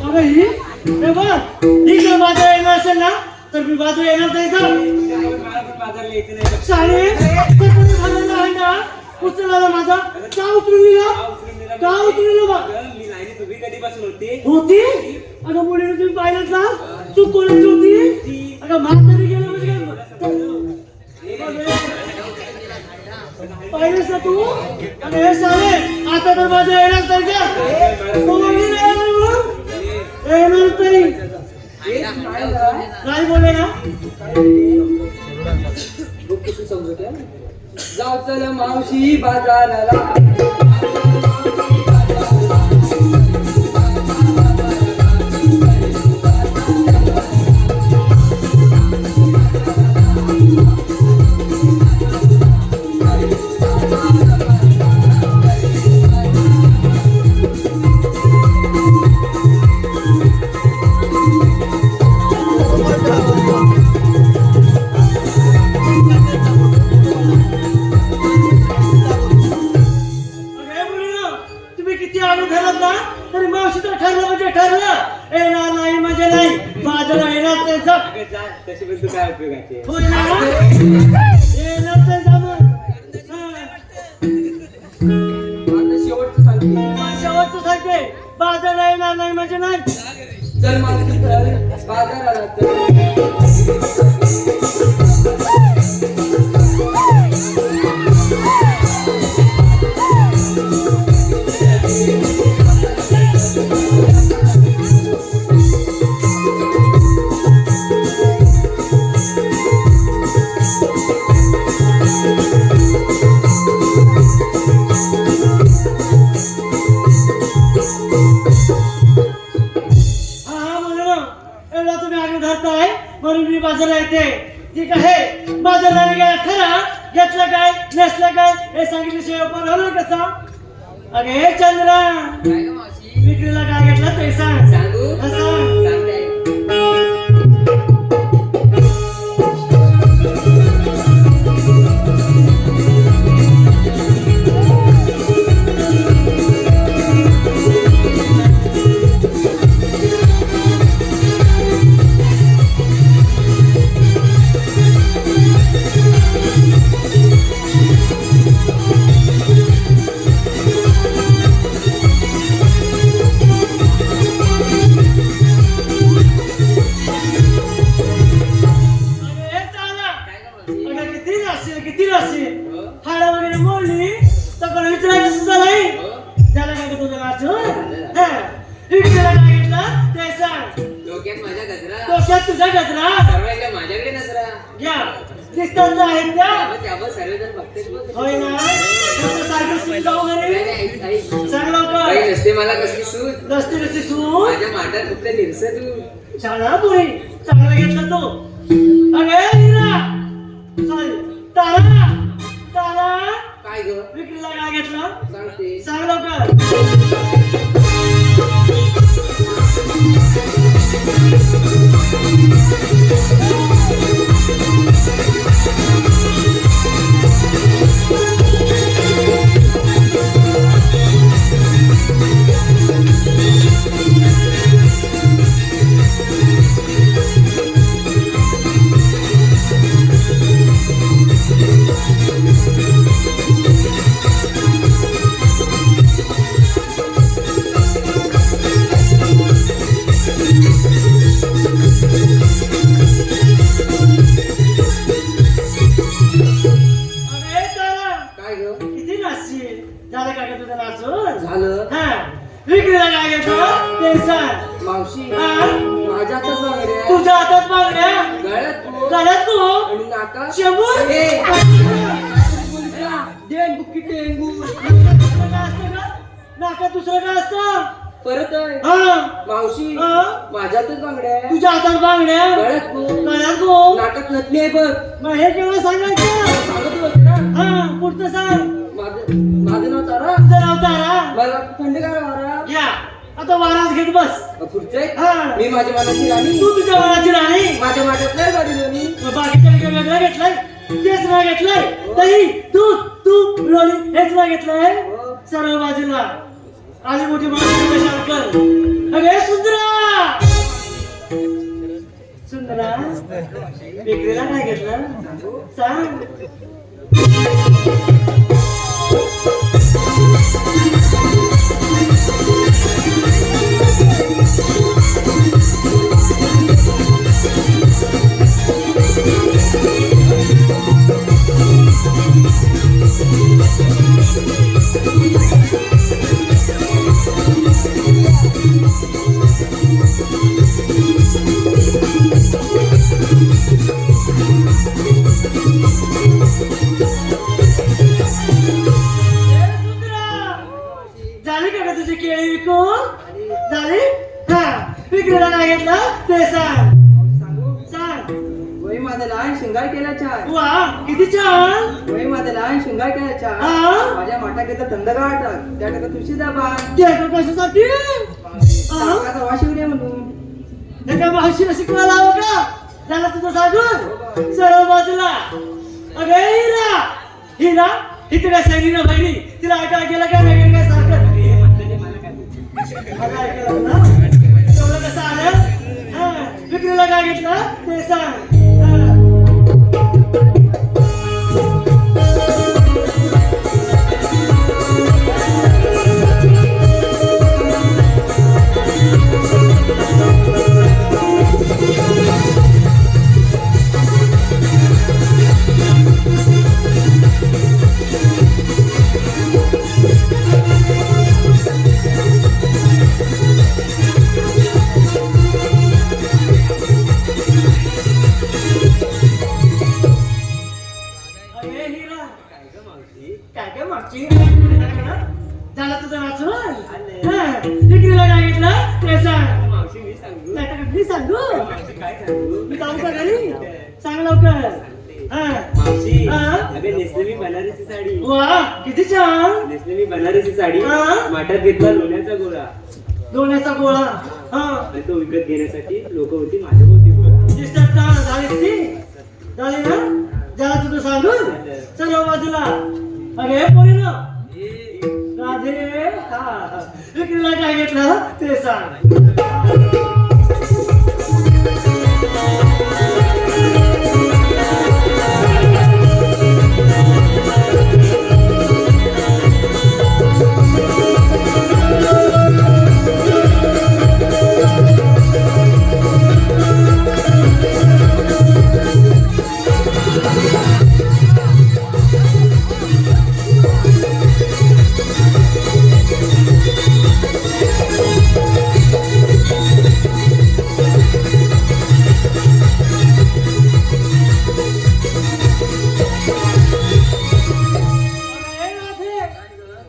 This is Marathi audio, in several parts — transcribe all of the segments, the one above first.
अगं ही हे बघ ही जर बाजार येणार असेल ना तर मी बाजार येणार नाही का सारे झालेला आहे ना उचलला माझा का उचलून बा होती अगं मुलीने तुम्ही पाहिलं ना तू कोणाची होती अगं म्हातारी गेलं म्हणजे पाहिलंस ना तू अगं हे सारे आता तर माझं येणार तर का नाही बोले ना जाऊ चल मावशी बाजाराला तशी पण तू काय उपयोगाचे शेवटचं सांगते बाजार येणार नाही म्हणजे नाही चल बाजाराला म्हणून मी बाजारला येते ठीक आहे बाजारला गेला खरा घेतलं काय नेसलं काय हे सांगितल्याशिवाय पण हवं कसा अरे चंद्रा विक्रीला काय घेतलं ते सांग किती राशी हाडा वगैरे मोडली तर विचारायचं सुद्धा नाही त्याला काय तुझं नाच विक्रीला काय घेतलं ते सांग डोक्यात तुझा गजरा माझ्याकडे नसरा घ्या दिसतात आहेत त्या सर्वजण बघते होय ना जाऊ घरी सांग लवकर नसते मला कसली सूट नसते सूट माझ्या माटात फक्त निरस तू छान पुरी चांगला घेतला तो अरे हिरा सॉरी तारा तारा काय ग विक्रीला काय घेतला सांगते सांग लवकर झालं का तुझं नाचून झालं विक्रीला काय घेतो ते सांग मावशी माझ्या हातात बांगड्या तुझ्या हातात बांगड्या गळ्यात तू आणि नाका शेंबूर डेंगू की डेंगू नाका दुसरं काय असतं परत मावशी माझ्यातच बांगड्या तुझ्या हातात बांगड्या गळ्यात नाकात नथनी आहे बघ मग हे केव्हा सांगायचं सांगत होत ना पुढचं सांग माझं नाव तारा तुझं नाव तारा मला थंडगार वारा घ्या आता वारात घेत बस पुढचं मी माझ्या मनाची राणी तू तुझ्या मनाची राणी माझ्या माटात नाही गाडी दोन्ही बाकीच्या वेगळं घेतलंय तेच नाही घेतलंय दही दूध तूप लोणी हेच नाही घेतलंय सर्व बाजूला आली मोठी माणसं शंकर. अगे सुंदरा सुंदरा विक्रीला काय घेतलं सांग. झाली का तुझी केळी विकून झाली. हा विक्रीला काय घेतलं ते सांग सांग. वही माझा लहान शृंगार केला छान. वा किती छान. वही माझा लहान शृंगार केला छान. हा? माझ्या माठाकडे थंडगार टाक त्या टाका तुळशी दाबा ते कशासाठी टाकाचा वास येऊ दे म्हणून. हे काय मावशीला शिकवायला हवं का. झालं तुझं सांगून सरळ बाजूला. अगे हिरा हिरा इथे काय सांगितली ना बहिणी तिला ऐकायला गेला काय वेगळं काय सारखं मला ऐकायला ना तेवढं कसं आलं. हा विक्रीला काय घेतलं ते सांग. काय काय मागची झालं तुझं वाचून. विक्रीला काय घेतलं ते सांग. मावशी मी सांगू नाही तर मी सांगू. मावशी काय सांगू मी जाऊ का घरी सांग लवकर. हा. मावशी हा? अबे नेसले मी बनारसी साडी. वा किती छान. नेसले मी बनारसी साडी हा? माठात घेतला लोण्याचा गोळा दोन्याचा गोळा. हा आणि तो विकत घेण्यासाठी लोक होती माझ्या भोवती गोळा. डिस्टर्ब झाली ती झाली ना. झालं तुझं सांगून सर्व बाजूला. अरे पोरी ना राधे. हा विक्रीला काय घेतलं ते सांग.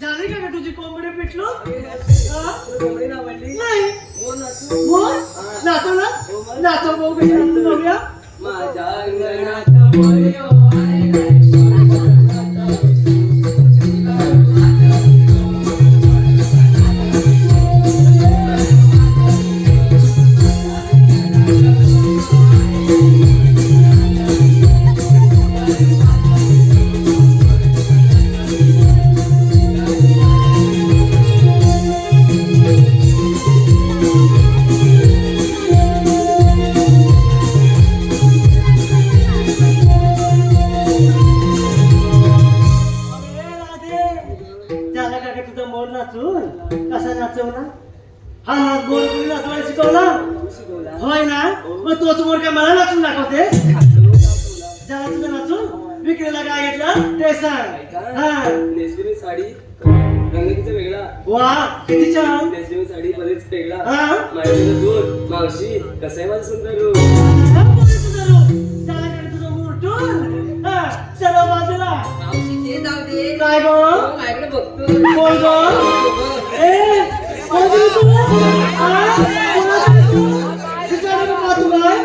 झाली का तुझी कोंबडी पिटलो. नाही नाचो ना नाचो बघूया. माझ्या अंगणात कसा नाचवला. हा नाच बोल नाचवायला शिकवला होय ना. मग तोच मोर काय मला नाचून दाखवते. झाला तुझं नाचून. विक्रीला काय घेतलं ते सांग. हा नेसलेली साडी रंगीचा वेगळा. वा किती छान. नेसलेली साडी बरेच वेगळा. हा माझ्याकडे दूध मावशी कसं आहे माझं सुंदर रूप. झाला का तुझं मोठून. हा सर्व बाजूला. मावशी ते जाऊ दे. काय गो माझ्याकडे बघतो. कोण गो. ए कोण गो तुला. हा कोणाचं तू विचारू का तू काय.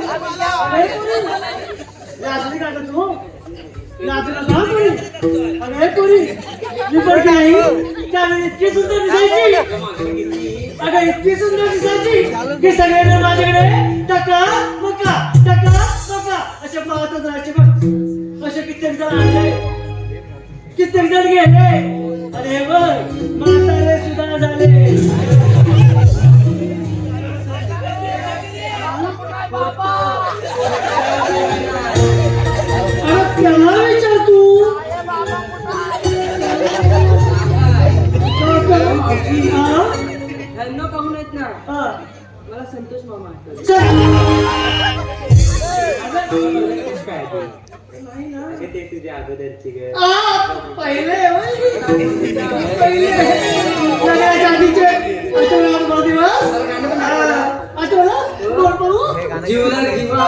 लाजली का तू. लाजला का पुरी. अरे पुरी मी पण काही त्यावेळी इतकी सुंदर दिसायची. अगं इतकी सुंदर दिसायची की सगळ्यांना माझ्याकडे टका मका असे पाहतच राहायचे बघ. असे कित्येक जण आणले कित्येक जण गेले. अरे बघ म्हातारे सुद्धा झाले. मावशी हा? ह्यांना पाहून आहेत ना हा. मला संतोष मामा आठवले. चल. काय ते? नाही ना. अगं ते तुझे अगोदरची ग. पहिले पहिले लग्नाच्या आधीचे आठवलं मला दिवस आठवलं कोण पाहू जीवनाला जीवा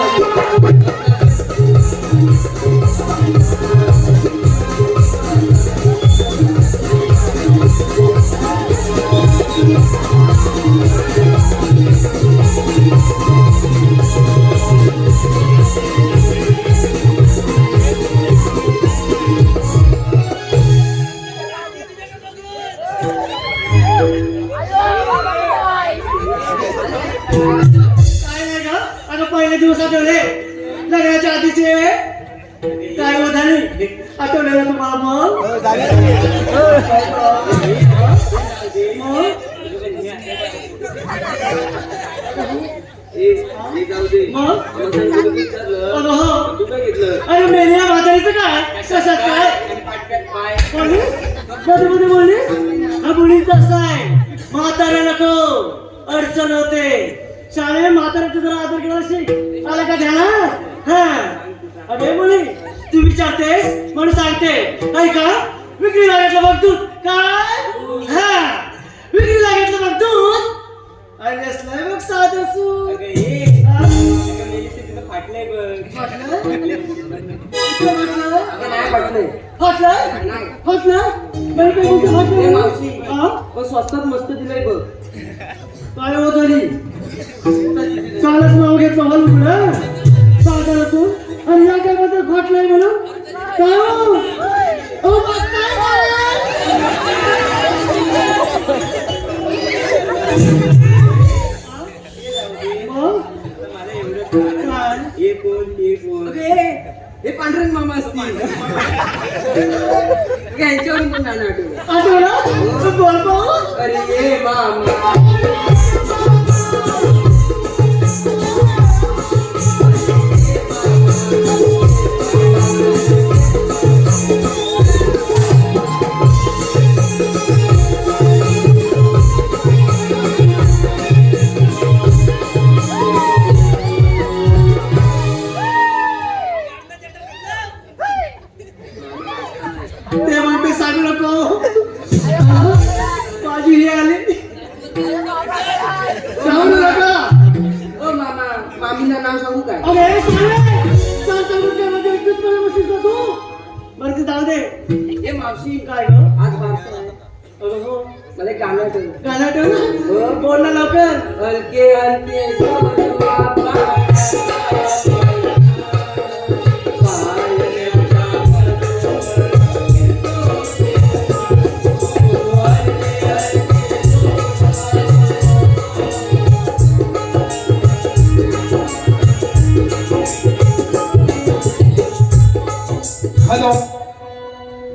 काय नाही का आता पहिले दिवस आठवले लग्नाच्या आधीचे काय होत झाली आठवले ना तुम्हाला मग जाऊ दे मग? मला सांगितलं विचारलं अगं हो. तू काय घेतलं अरे मेली या म्हातारीचं काय कशात काय बोलली मध्ये मध्ये बोलली हा बोली कसं आहे म्हातारे नको अडचण होते शाळे म्हाताऱ्याचा जरा आदर केला शिक आला का ध्यानात हा अरे मुली तू विचारतेस म्हणून सांगते काय का विक्री लागेल बघ दूध काय हा विक्री लागेल बघ दूध अरे असलंय बघ साधं सूत. अगं ये. हा? अगं मेलीचं तिथं फाटलंय बघ. फाटलं? फाटलंय. अगं नाही पटलंय फाटलं? नाही. फाटलं? बाई काय बोलते फाटलं? ए, मावशी. हा? पण स्वस्तात मस्त दिलंय बघ काय होत आली कालच नाव घेतलं हॉल पुढं सांगा तू आणि या काय बद्दल फाटलंय म्हणून काय हो? हो, मग काय झालं? मग? मला एवढं कळलं. काय? हे कोण ते कोण हे पांढरंग मामा असतील यांच्यावरून पण गाणं आठवलं आठवलं? तू बोल पाहू? अरे ये मामा ते म्हणते सांगू नको माझी हे आली सांगू नका ओ मामा मामीला नाव सांगू काय अरे सांगू काय माझ्या विद्युत मध्ये बसलीस का तू बरं ते जाऊ दे हे मावशी काय ग आज बारसा आहे अगं हो मला एक गाणं आठवलं गाणं ठेव बोल ना लवकर हलके हलके हॅलो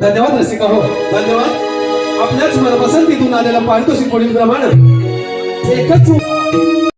धन्यवाद रसिका हो धन्यवाद आपल्याच मनपसंतीतून आलेला पारितोषिक पुढील प्रमाणे एकच